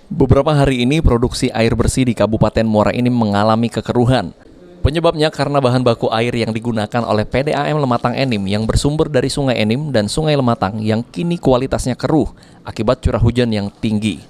Beberapa hari ini produksi air bersih di Kabupaten Muara Enim mengalami kekeruhan. Penyebabnya karena bahan baku air yang digunakan oleh PDAM Lematang Enim yang bersumber dari Sungai Enim dan Sungai Lematang yang kini kualitasnya keruh akibat curah hujan yang tinggi.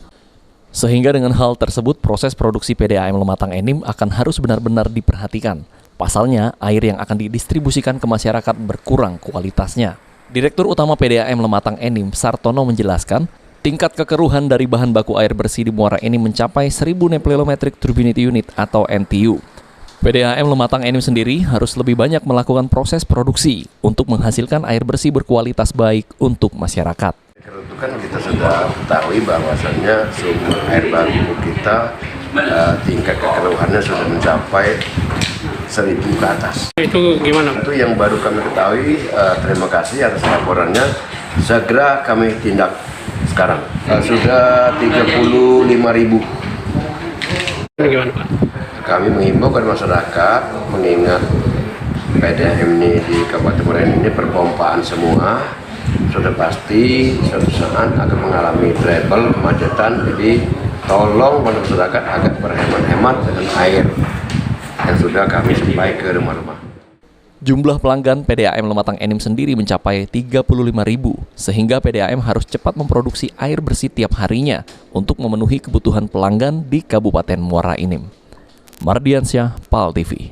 Sehingga dengan hal tersebut proses produksi PDAM Lematang Enim akan harus benar-benar diperhatikan. Pasalnya, air yang akan didistribusikan ke masyarakat berkurang kualitasnya. Direktur Utama PDAM Lematang Enim, Sartono menjelaskan, tingkat kekeruhan dari bahan baku air bersih di Muara Enim mencapai 1000 neplelometric turbidity unit atau NTU. PDAM Lematang Enim sendiri harus lebih banyak melakukan proses produksi untuk menghasilkan air bersih berkualitas baik untuk masyarakat. Kan kita sudah ketahui bahwasannya sumber air baku kita tingkat kekeruhannya sudah mencapai 1000 ke atas. Itu gimana? Itu yang baru kami ketahui, terima kasih atas laporannya. Segera kami tindak sekarang. Sudah 35.000. Ini gimana Pak? Kami mengimbau kepada masyarakat, mengingat PDAM ini di Kabupaten Muara Enim ini perpompaan semua, sudah pasti suatu saat akan mengalami trouble, kemacetan. Jadi tolong masyarakat agak berhemat-hemat dengan air yang sudah kami sampai ke rumah-rumah. Jumlah pelanggan PDAM Lematang Enim sendiri mencapai 35.000, sehingga PDAM harus cepat memproduksi air bersih tiap harinya untuk memenuhi kebutuhan pelanggan di Kabupaten Muara Enim. Mardiansyah, PAL TV.